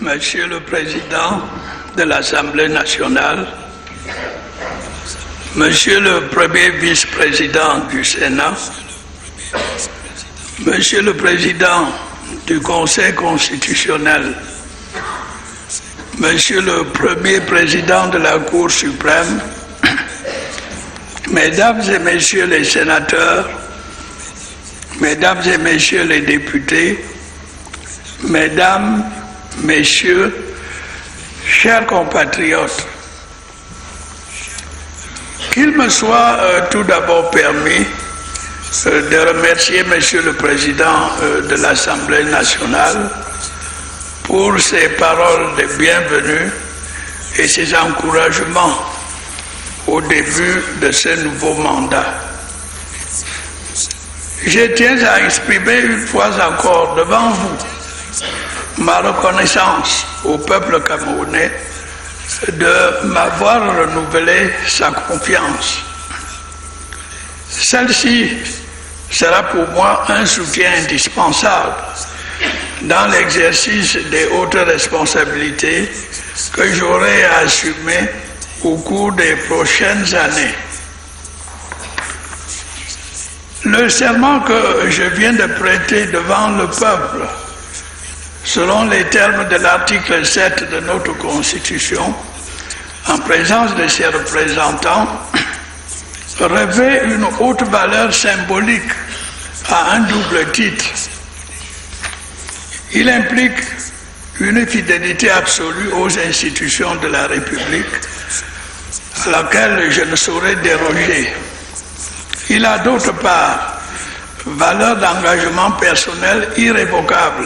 Monsieur le Président de l'Assemblée nationale, Monsieur le Premier vice-président du Sénat, Monsieur le Président du Conseil constitutionnel, Monsieur le Premier Président de la Cour suprême, Mesdames et Messieurs les sénateurs, Mesdames et Messieurs les députés, Mesdames, Messieurs, chers compatriotes, qu'il me soit tout d'abord permis de remercier Monsieur le Président de l'Assemblée nationale pour ses paroles de bienvenue et ses encouragements au début de ce nouveau mandat. Je tiens à exprimer une fois encore devant vous ma reconnaissance au peuple camerounais de m'avoir renouvelé sa confiance. Celle-ci sera pour moi un soutien indispensable dans l'exercice des hautes responsabilités que j'aurai à assumer au cours des prochaines années. Le serment que je viens de prêter devant le peuple, selon les termes de l'article 7 de notre Constitution, en présence de ses représentants, revêt une haute valeur symbolique à un double titre. Il implique une fidélité absolue aux institutions de la République, à laquelle je ne saurais déroger. Il a d'autre part valeur d'engagement personnel irrévocable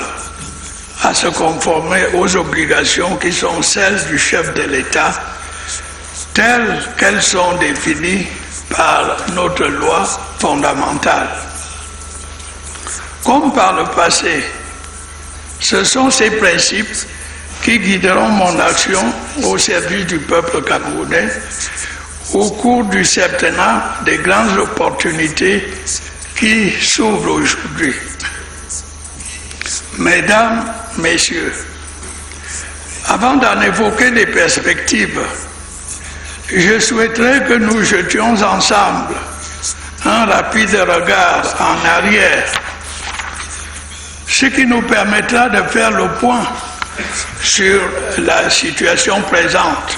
à se conformer aux obligations qui sont celles du chef de l'État, telles qu'elles sont définies par notre loi fondamentale. Comme par le passé, ce sont ces principes qui guideront mon action au service du peuple camerounais au cours du septennat des grandes opportunités qui s'ouvrent aujourd'hui. Mesdames, Messieurs, avant d'en évoquer les perspectives, je souhaiterais que nous jetions ensemble un rapide regard en arrière, ce qui nous permettra de faire le point sur la situation présente.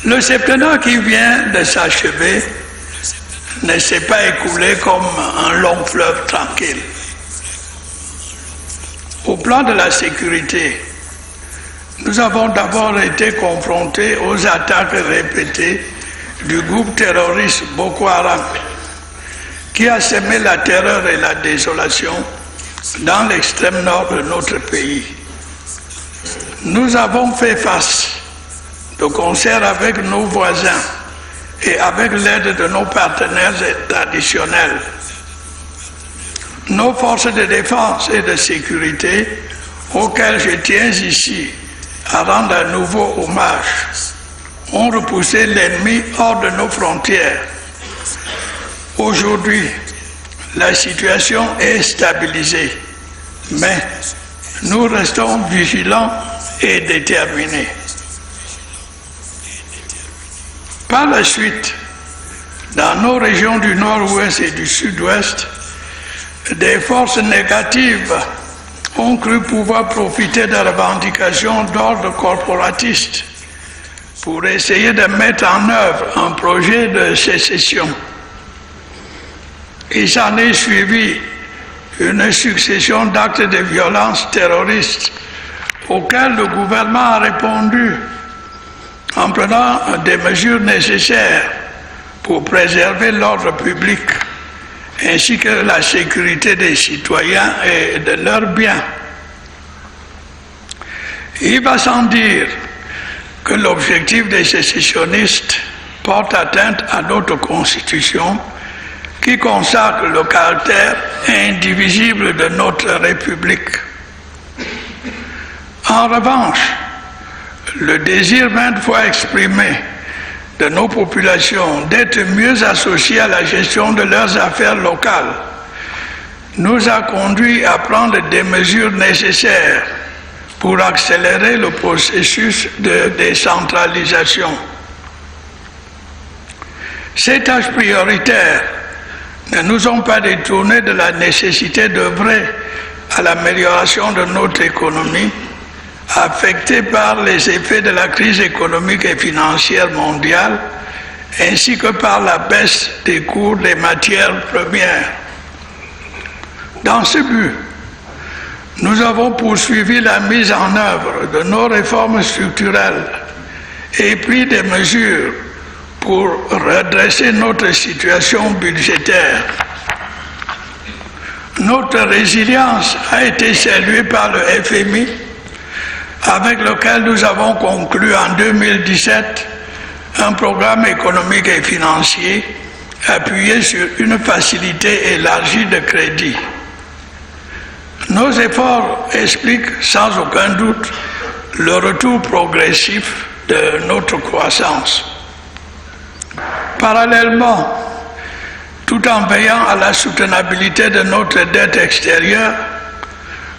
Le septennat qui vient de s'achever ne s'est pas écoulé comme un long fleuve tranquille. Au plan de la sécurité, nous avons d'abord été confrontés aux attaques répétées du groupe terroriste Boko Haram, qui a semé la terreur et la désolation dans l'extrême nord de notre pays. Nous avons fait face, de concert avec nos voisins et avec l'aide de nos partenaires traditionnels. Nos forces de défense et de sécurité, auxquelles je tiens ici à rendre un nouveau hommage, ont repoussé l'ennemi hors de nos frontières. Aujourd'hui, la situation est stabilisée, mais nous restons vigilants et déterminés. Par la suite, dans nos régions du nord-ouest et du sud-ouest, des forces négatives ont cru pouvoir profiter de revendications d'ordre corporatiste pour essayer de mettre en œuvre un projet de sécession. Il s'en est suivi une succession d'actes de violence terroristes auxquels le gouvernement a répondu en prenant des mesures nécessaires pour préserver l'ordre public ainsi que la sécurité des citoyens et de leurs biens. Il va sans dire que l'objectif des sécessionnistes porte atteinte à notre Constitution qui consacre le caractère indivisible de notre République. En revanche, le désir maintes fois exprimé de nos populations d'être mieux associées à la gestion de leurs affaires locales nous a conduit à prendre des mesures nécessaires pour accélérer le processus de décentralisation. Ces tâches prioritaires ne nous ont pas détournés de la nécessité d'œuvrer à l'amélioration de notre économie, affectée par les effets de la crise économique et financière mondiale, ainsi que par la baisse des cours des matières premières. Dans ce but, nous avons poursuivi la mise en œuvre de nos réformes structurelles et pris des mesures pour redresser notre situation budgétaire. Notre résilience a été saluée par le FMI, avec lequel nous avons conclu en 2017 un programme économique et financier appuyé sur une facilité élargie de crédit. Nos efforts expliquent sans aucun doute le retour progressif de notre croissance. Parallèlement, tout en veillant à la soutenabilité de notre dette extérieure,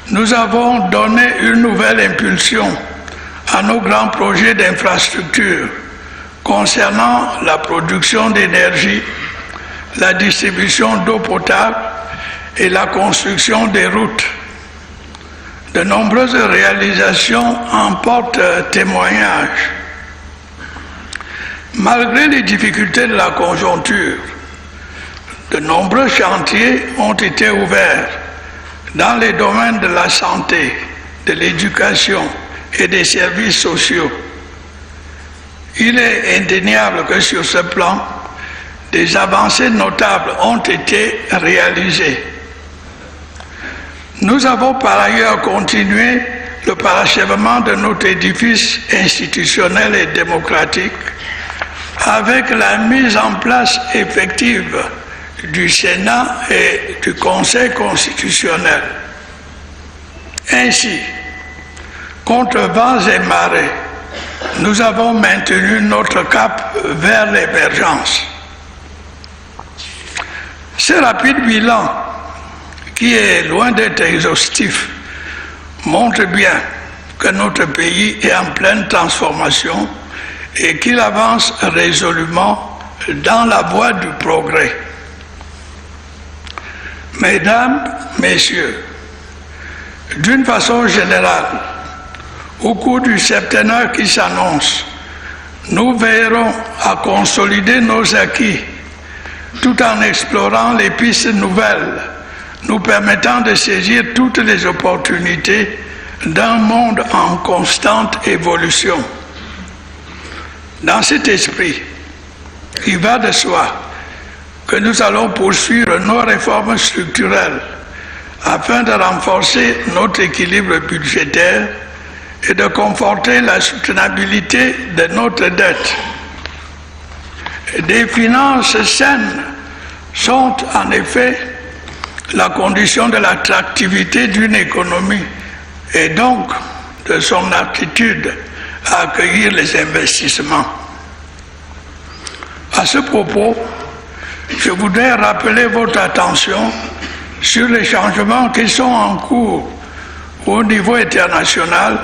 nous avons donné une nouvelle impulsion à nos grands projets d'infrastructure concernant la production d'énergie, la distribution d'eau potable et la construction des routes. De nombreuses réalisations en portent témoignage. Malgré les difficultés de la conjoncture, de nombreux chantiers ont été ouverts dans les domaines de la santé, de l'éducation et des services sociaux. Il est indéniable que sur ce plan, des avancées notables ont été réalisées. Nous avons par ailleurs continué le parachèvement de notre édifice institutionnel et démocratique avec la mise en place effective du Sénat et du Conseil constitutionnel. Ainsi, contre vents et marées, nous avons maintenu notre cap vers l'émergence. Ce rapide bilan, qui est loin d'être exhaustif, montre bien que notre pays est en pleine transformation et qu'il avance résolument dans la voie du progrès. Mesdames, Messieurs, d'une façon générale, au cours du septennat qui s'annonce, nous veillerons à consolider nos acquis tout en explorant les pistes nouvelles nous permettant de saisir toutes les opportunités d'un monde en constante évolution. Dans cet esprit, il va de soi que nous allons poursuivre nos réformes structurelles afin de renforcer notre équilibre budgétaire et de conforter la soutenabilité de notre dette. Des finances saines sont en effet la condition de l'attractivité d'une économie et donc de son aptitude à accueillir les investissements. À ce propos, je voudrais rappeler votre attention sur les changements qui sont en cours au niveau international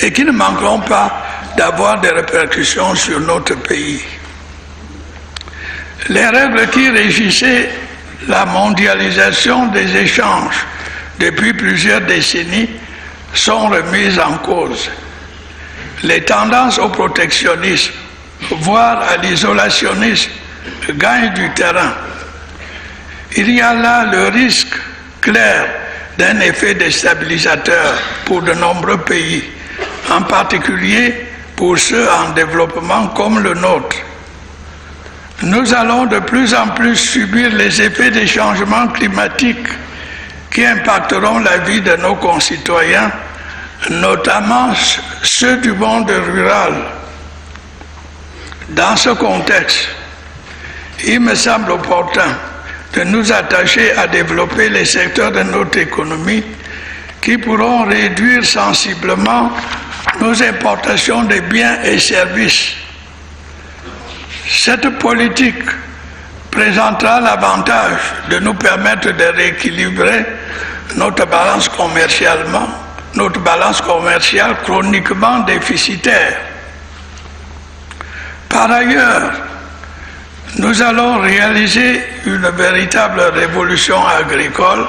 et qui ne manqueront pas d'avoir des répercussions sur notre pays. Les règles qui régissaient la mondialisation des échanges depuis plusieurs décennies sont remises en cause. Les tendances au protectionnisme, voire à l'isolationnisme, gagnent du terrain. Il y a là le risque clair d'un effet déstabilisateur pour de nombreux pays, en particulier pour ceux en développement comme le nôtre. Nous allons de plus en plus subir les effets des changements climatiques qui impacteront la vie de nos concitoyens, notamment ceux du monde rural. Dans ce contexte, il me semble opportun de nous attacher à développer les secteurs de notre économie qui pourront réduire sensiblement nos importations de biens et services. Cette politique présentera l'avantage de nous permettre de rééquilibrer notre balance commercialement notre balance commerciale chroniquement déficitaire. Par ailleurs, nous allons réaliser une véritable révolution agricole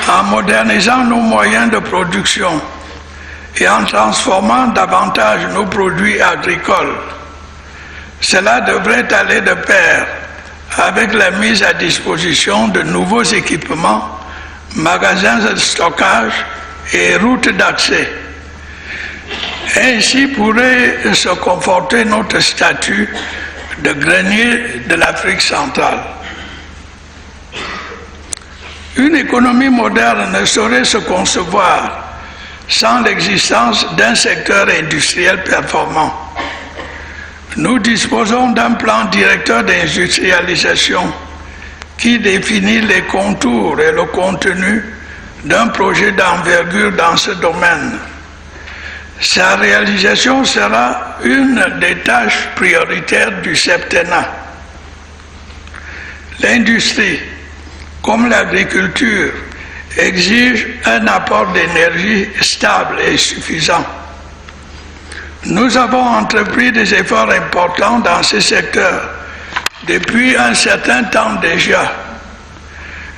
en modernisant nos moyens de production et en transformant davantage nos produits agricoles. Cela devrait aller de pair avec la mise à disposition de nouveaux équipements, magasins de stockage et routes d'accès. Ainsi pourrait se conforter notre statut de grenier de l'Afrique centrale. Une économie moderne ne saurait se concevoir sans l'existence d'un secteur industriel performant. Nous disposons d'un plan directeur d'industrialisation qui définit les contours et le contenu d'un projet d'envergure dans ce domaine. Sa réalisation sera une des tâches prioritaires du septennat. L'industrie, comme l'agriculture, exige un apport d'énergie stable et suffisant. Nous avons entrepris des efforts importants dans ce secteur depuis un certain temps déjà.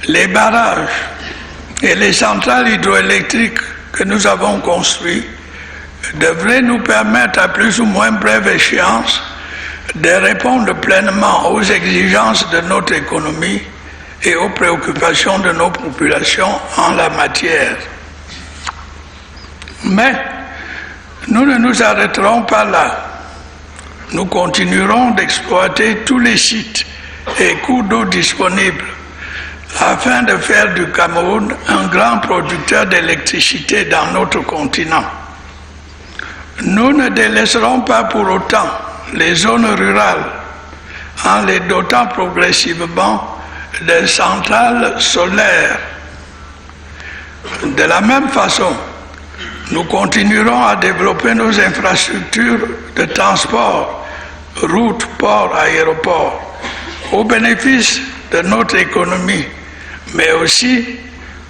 Les barrages et les centrales hydroélectriques que nous avons construits devraient nous permettre à plus ou moins brève échéance de répondre pleinement aux exigences de notre économie et aux préoccupations de nos populations en la matière. Mais nous ne nous arrêterons pas là. Nous continuerons d'exploiter tous les sites et cours d'eau disponibles afin de faire du Cameroun un grand producteur d'électricité dans notre continent. Nous ne délaisserons pas pour autant les zones rurales en les dotant progressivement de centrales solaires. De la même façon, nous continuerons à développer nos infrastructures de transport, routes, ports, aéroports, au bénéfice de notre économie, mais aussi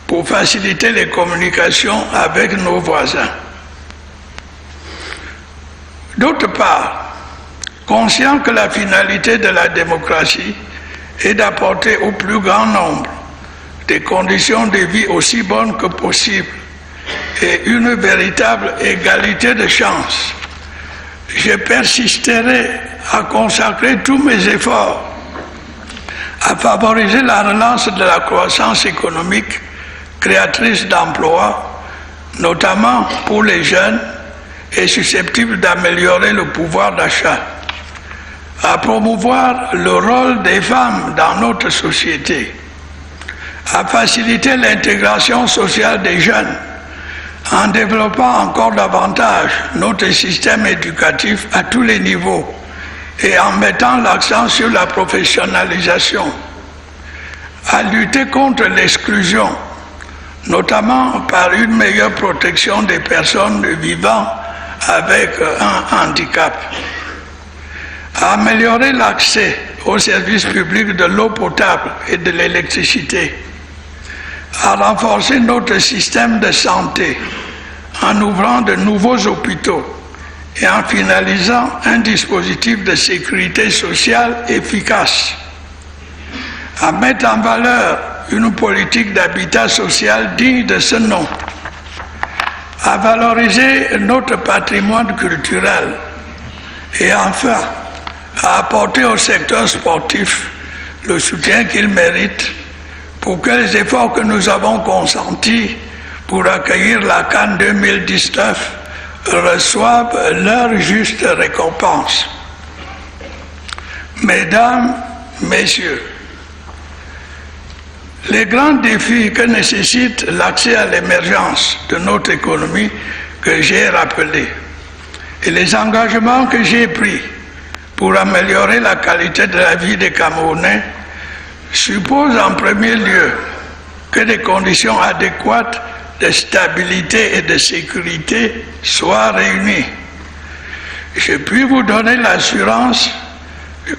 pour faciliter les communications avec nos voisins. D'autre part, conscient que la finalité de la démocratie est d'apporter au plus grand nombre des conditions de vie aussi bonnes que possible et une véritable égalité de chances, je persisterai à consacrer tous mes efforts à favoriser la relance de la croissance économique créatrice d'emplois, notamment pour les jeunes et susceptible d'améliorer le pouvoir d'achat, à promouvoir le rôle des femmes dans notre société, à faciliter l'intégration sociale des jeunes en développant encore davantage notre système éducatif à tous les niveaux et en mettant l'accent sur la professionnalisation, à lutter contre l'exclusion, notamment par une meilleure protection des personnes vivant avec un handicap, à améliorer l'accès aux services publics de l'eau potable et de l'électricité, à renforcer notre système de santé en ouvrant de nouveaux hôpitaux et en finalisant un dispositif de sécurité sociale efficace, à mettre en valeur une politique d'habitat social digne de ce nom, à valoriser notre patrimoine culturel et enfin à apporter au secteur sportif le soutien qu'il mérite pour que les efforts que nous avons consentis pour accueillir la CAN 2019 reçoivent leur juste récompense. Mesdames, Messieurs, les grands défis que nécessite l'accès à l'émergence de notre économie que j'ai rappelés et les engagements que j'ai pris pour améliorer la qualité de la vie des Camerounais supposent en premier lieu que des conditions adéquates de stabilité et de sécurité soient réunies. Je puis vous donner l'assurance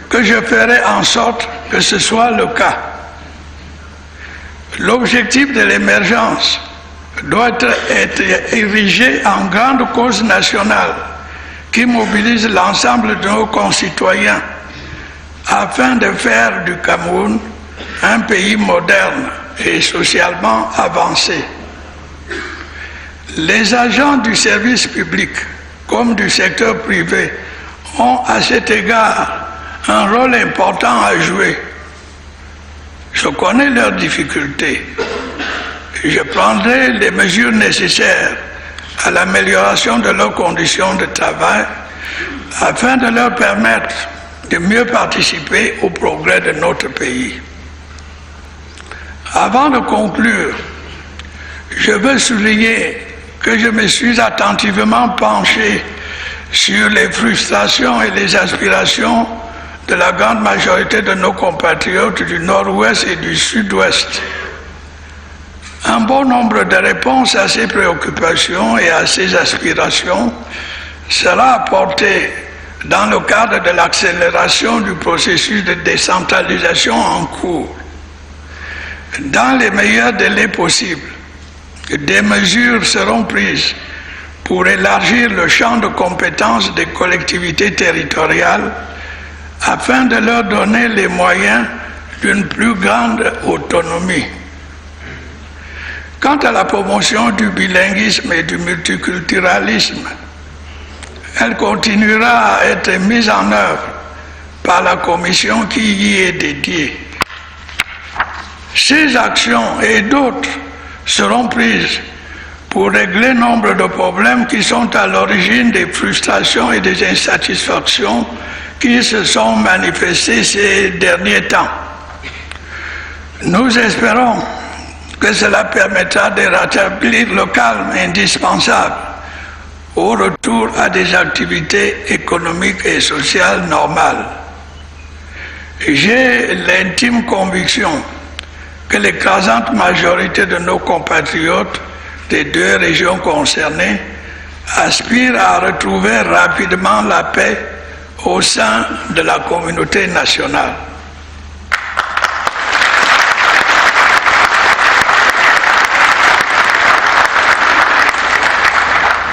que je ferai en sorte que ce soit le cas. L'objectif de l'émergence doit être érigée en grande cause nationale qui mobilise l'ensemble de nos concitoyens afin de faire du Cameroun un pays moderne et socialement avancé. Les agents du service public comme du secteur privé ont à cet égard un rôle important à jouer. Je connais leurs difficultés. Je prendrai les mesures nécessaires à l'amélioration de leurs conditions de travail afin de leur permettre de mieux participer au progrès de notre pays. Avant de conclure, je veux souligner que je me suis attentivement penché sur les frustrations et les aspirations de la grande majorité de nos compatriotes du Nord-Ouest et du Sud-Ouest. Un bon nombre de réponses à ces préoccupations et à ces aspirations sera apporté dans le cadre de l'accélération du processus de décentralisation en cours. Dans les meilleurs délais possibles, des mesures seront prises pour élargir le champ de compétences des collectivités territoriales afin de leur donner les moyens d'une plus grande autonomie. Quant à la promotion du bilinguisme et du multiculturalisme, elle continuera à être mise en œuvre par la commission qui y est dédiée. Ces actions et d'autres seront prises pour régler nombre de problèmes qui sont à l'origine des frustrations et des insatisfactions qui se sont manifestés ces derniers temps. Nous espérons que cela permettra de rétablir le calme indispensable au retour à des activités économiques et sociales normales. J'ai l'intime conviction que l'écrasante majorité de nos compatriotes des deux régions concernées aspirent à retrouver rapidement la paix au sein de la communauté nationale.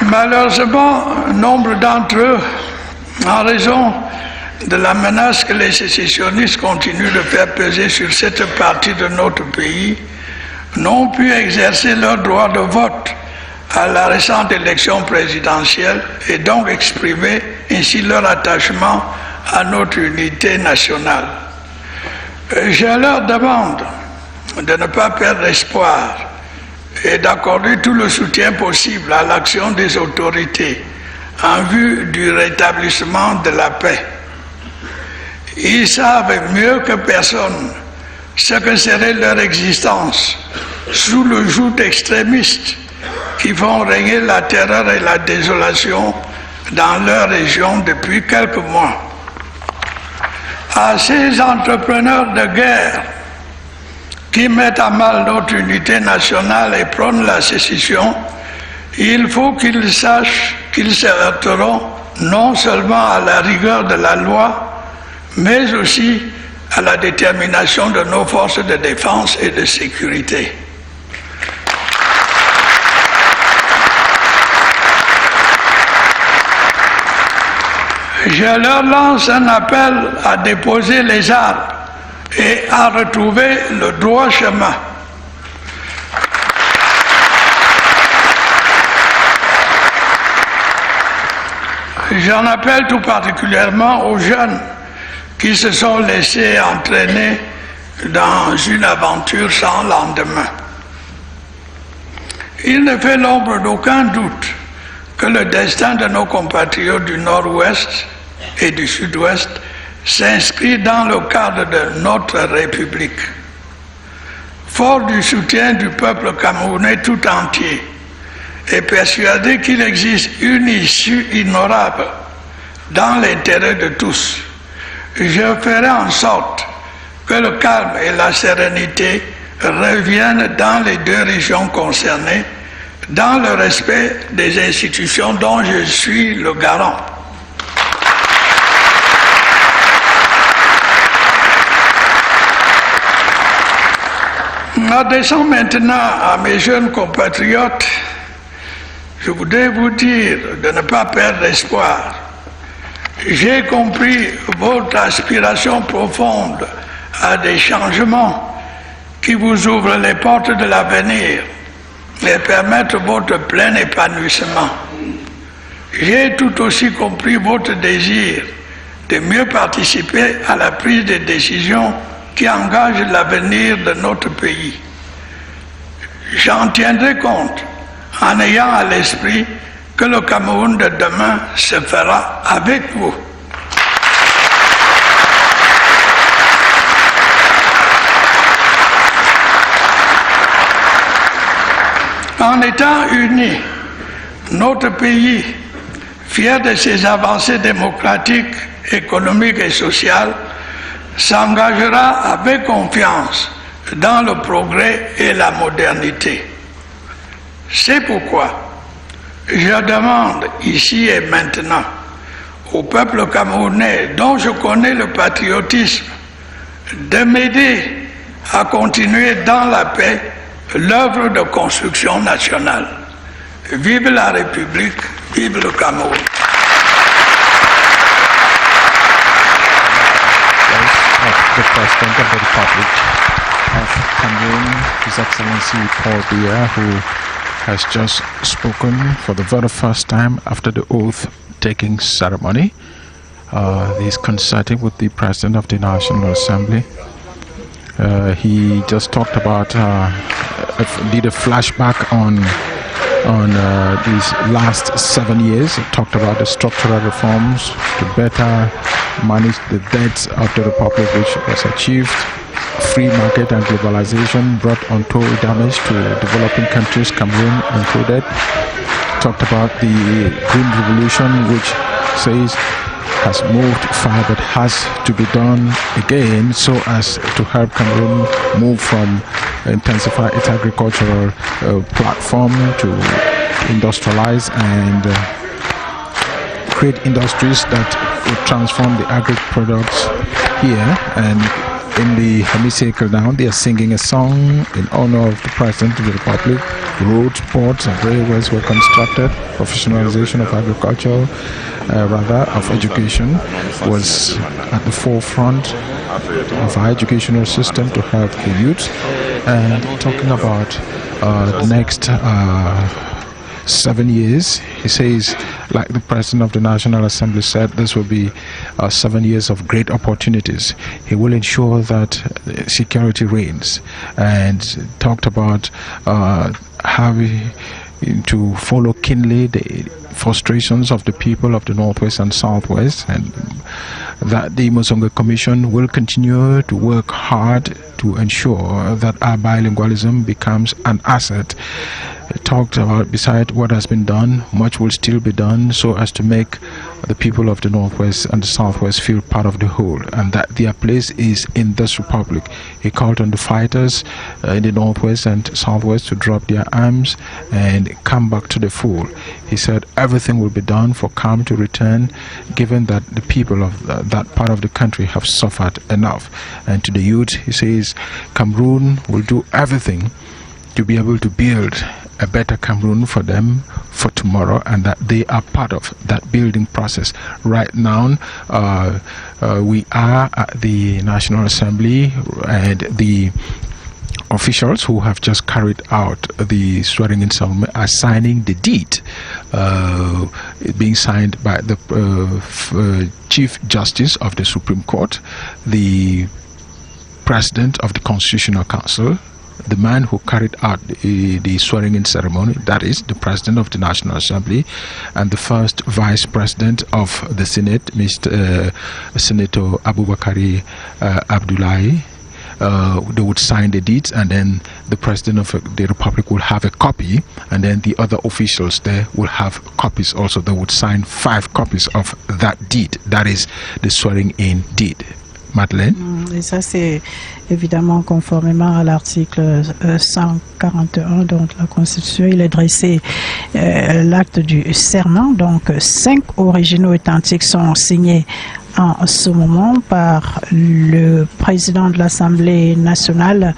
Malheureusement, nombre d'entre eux, en raison de la menace que les sécessionnistes continuent de faire peser sur cette partie de notre pays, n'ont pu exercer leur droit de vote à la récente élection présidentielle et donc exprimer ainsi leur attachement à notre unité nationale. Je leur demande de ne pas perdre espoir et d'accorder tout le soutien possible à l'action des autorités en vue du rétablissement de la paix. Ils savent mieux que personne ce que serait leur existence sous le joug d'extrémistes qui font régner la terreur et la désolation dans leur région depuis quelques mois. À ces entrepreneurs de guerre qui mettent à mal notre unité nationale et prônent la sécession, il faut qu'ils sachent qu'ils se heurteront non seulement à la rigueur de la loi, mais aussi à la détermination de nos forces de défense et de sécurité. Je leur lance un appel à déposer les armes et à retrouver le droit chemin. J'en appelle tout particulièrement aux jeunes qui se sont laissés entraîner dans une aventure sans lendemain. Il ne fait l'ombre d'aucun doute que le destin de nos compatriotes du Nord-Ouest et du Sud-Ouest s'inscrit dans le cadre de notre République. Fort du soutien du peuple camerounais tout entier et persuadé qu'il existe une issue ignorable dans l'intérêt de tous, je ferai en sorte que le calme et la sérénité reviennent dans les deux régions concernées, dans le respect des institutions dont je suis le garant. Adressant maintenant à mes jeunes compatriotes, je voudrais vous dire de ne pas perdre espoir. J'ai compris votre aspiration profonde à des changements qui vous ouvrent les portes de l'avenir et permettent votre plein épanouissement. J'ai tout aussi compris votre désir de mieux participer à la prise de décisions qui engagent l'avenir de notre pays. J'en tiendrai compte en ayant à l'esprit que le Cameroun de demain se fera avec vous. En étant unis, notre pays, fier de ses avancées démocratiques, économiques et sociales, s'engagera avec confiance dans le progrès et la modernité. C'est pourquoi je demande ici et maintenant au peuple camerounais dont je connais le patriotisme de m'aider à continuer dans la paix l'œuvre de construction nationale. Vive la République, vive le Cameroun. The President of the Republic of Cameroon, His Excellency Paul Biya, who has just spoken for the very first time after the oath-taking ceremony. He's consulting with the President of the National Assembly. He just talked about, did a flashback on these last 7 years. He talked about the structural reforms to better manage the debts of the Republic, which was achieved. Free market and globalization brought untold damage to developing countries, Cameroon included. Talked about the Green Revolution, which says has moved far but has to be done again so as to help Cameroon move from intensify its agricultural platform to industrialize and create industries that would transform the agri products here. And in the hemicycle now, they are singing a song in honor of the President of the Republic. Roads, ports and railways were constructed. Professionalization of agriculture, of education, was at the forefront of our educational system to help the youth. And talking about the next 7 years, he says, like the President of the National Assembly said, this will be 7 years of great opportunities. He will ensure that security reigns, and talked about having to follow keenly the frustrations of the people of the Northwest and Southwest, and that the Mosonga Commission will continue to work hard to ensure that our bilingualism becomes an asset. Talked about, beside what has been done, much will still be done so as to make the people of the Northwest and the Southwest feel part of the whole, and that their place is in this republic. He called on the fighters in the Northwest and Southwest to drop their arms and come back to the fold. He said everything will be done for calm to return, given that the people of that part of the country have suffered enough. And to the youth, he says Cameroon will do everything to be able to build a better Cameroon for them for tomorrow, and that they are part of that building process. Right now, we are at the National Assembly, and the officials who have just carried out the swearing-in ceremony are signing the deed, being signed by the Chief Justice of the Supreme Court, the President of the Constitutional Council, the man who carried out the swearing-in ceremony, that is the President of the National Assembly, and the first Vice President of the Senate, Mr. Senator Aboubakari Abdullahi. They would sign the deeds, and then the President of the Republic will have a copy, and then the other officials there will have copies also. They would sign 5 copies of that deed, that is the swearing-in deed. Madeleine. Et ça, c'est évidemment conformément à l'article 141 de la Constitution. Il est dressé l'acte du serment. Donc, 5 originaux authentiques sont signés en ce moment par le président de l'Assemblée nationale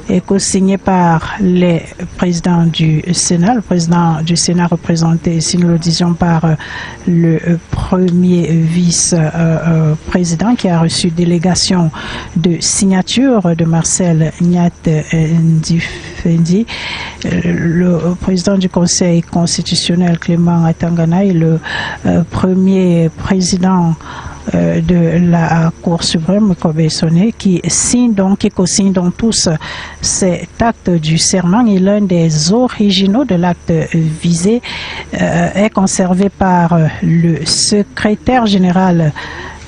est co-signé par les présidents du Sénat. Le président du Sénat représenté, si nous le disions, par le premier vice-président qui a reçu délégation de signature de Marcel Nyat Ndifendi, le président du Conseil constitutionnel Clément Atangana et le premier président de la Cour suprême, Kobe Sonné, qui co-signe donc tous cet acte du serment, et l'un des originaux de l'acte visé est conservé par le secrétaire général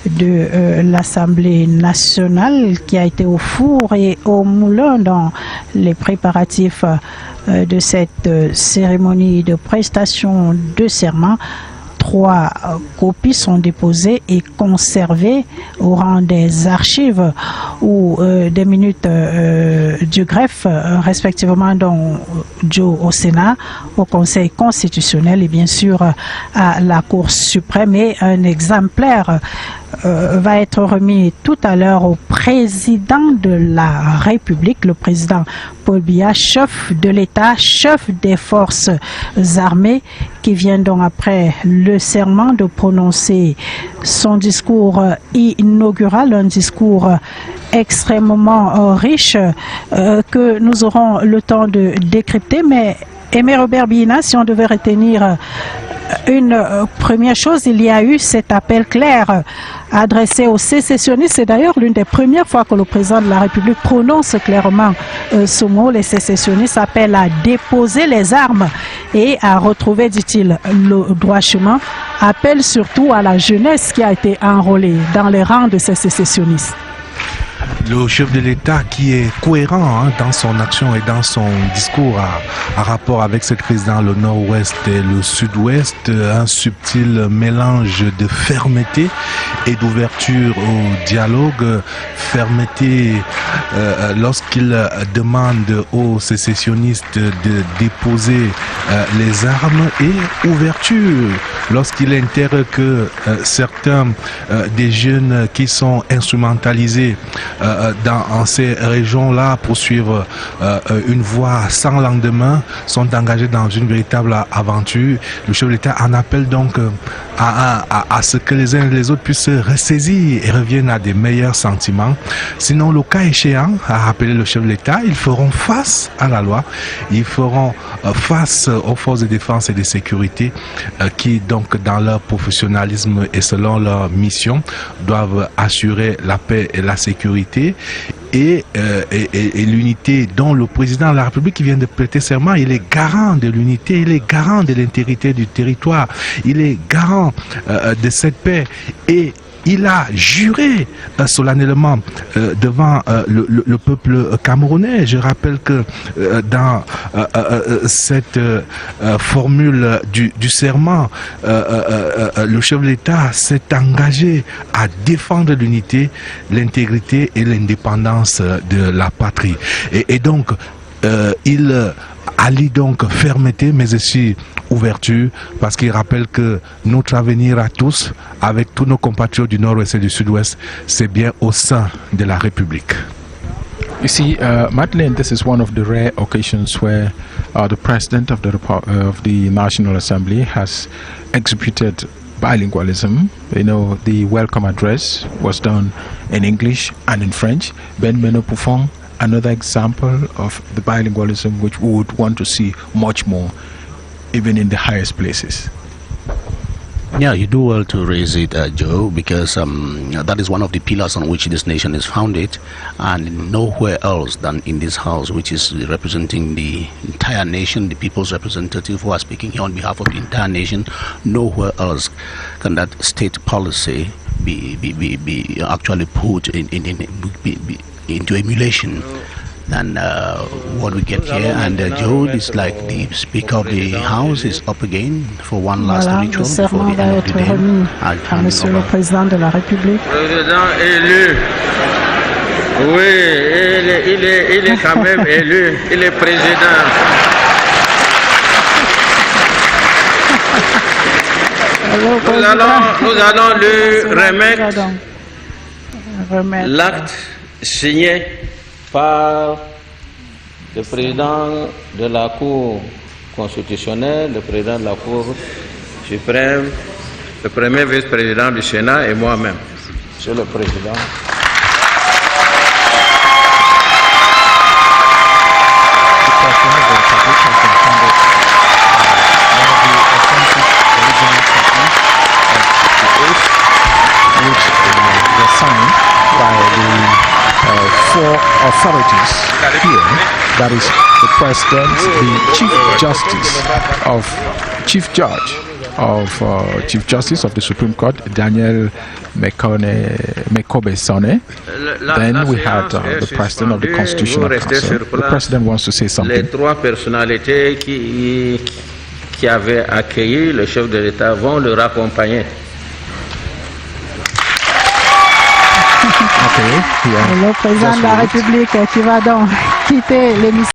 de l'Assemblée nationale, qui a été au four et au moulin dans les préparatifs de cette cérémonie de prestation de serment. 3 copies sont déposées et conservées au rang des archives ou des minutes du greffe, respectivement dont Joe au Sénat, au Conseil constitutionnel et bien sûr à la Cour suprême. Et un exemplaire va être remis tout à l'heure au président de la République, le président Paul Biya, chef de l'État, chef des forces armées, qui vient donc après le serment de prononcer son discours inaugural, un discours extrêmement riche que nous aurons le temps de décrypter. Mais Aimé Robert Bina, si on devait retenir une première chose, il y a eu cet appel clair adressé aux sécessionnistes. C'est d'ailleurs l'une des premières fois que le président de la République prononce clairement ce mot. Les sécessionnistes appellent à déposer les armes et à retrouver, dit-il, le droit chemin. Appelle surtout à la jeunesse qui a été enrôlée dans les rangs de ces sécessionnistes. Le chef de l'État qui est cohérent dans son action et dans son discours en rapport avec ce président, le Nord-Ouest et le Sud-Ouest, un subtil mélange de fermeté et d'ouverture au dialogue. Fermeté lorsqu'il demande aux sécessionnistes de déposer les armes, et ouverture lorsqu'il intègre que certains des jeunes qui sont instrumentalisés dans ces régions-là pour suivre une voie sans lendemain sont engagés dans une véritable aventure. Le chef de l'État en appelle donc à ce que les uns et les autres puissent se ressaisir et reviennent à des meilleurs sentiments. Sinon, le cas échéant, a rappelé le chef de l'État, ils feront face à la loi, ils feront face aux forces de défense et de sécurité qui, donc, dans leur professionnalisme et selon leur mission, doivent assurer la paix et la sécurité et l'unité dont le président de la République qui vient de prêter serment, il est garant de l'unité, il est garant de l'intégrité du territoire, il est garant de cette paix, et il a juré solennellement devant le peuple camerounais. Je rappelle que dans cette formule du serment, le chef de l'État s'est engagé à défendre l'unité, l'intégrité et l'indépendance de la patrie. Et donc, il allie donc fermeté, mais aussi ouverture, parce qu'il rappelle que notre avenir à tous, avec tous nos compatriotes du Nord-Ouest et du Sud-Ouest, c'est bien au sein de la République. You see, Madeleine, this is one of the rare occasions where the President of the National Assembly has executed bilingualism. You know, the welcome address was done in English and in French. Ben Meno Poufong, another example of the bilingualism which we would want to see much more, even in the highest places. Yeah, you do well to raise it, Joe, because that is one of the pillars on which this nation is founded, and nowhere else than in this house, which is representing the entire nation, the people's representative who are speaking here on behalf of the entire nation. Nowhere else can that state policy be actually put into emulation than what we get here. And Joe is like the Speaker of the House is up again for one last ritual before the end of the day. Monsieur le Président de la République. Président élu. Oui, il est quand même élu. Il est président. Nous allons lui remettre l'acte signé par le président de la Cour constitutionnelle, le président de la Cour suprême, le premier vice-président du Sénat et moi-même. Monsieur le Président. Signed by the four authorities here, that is the President, the Chief Justice of the Supreme Court, Daniel Mekobe-Sone. Then we had the President of the Constitutional Council. The President wants to say something. Les trois personnalités qui avaient accueilli le chef de l'État vont le raccompagner. Le président de la République qui va donc quitter l'hémicycle.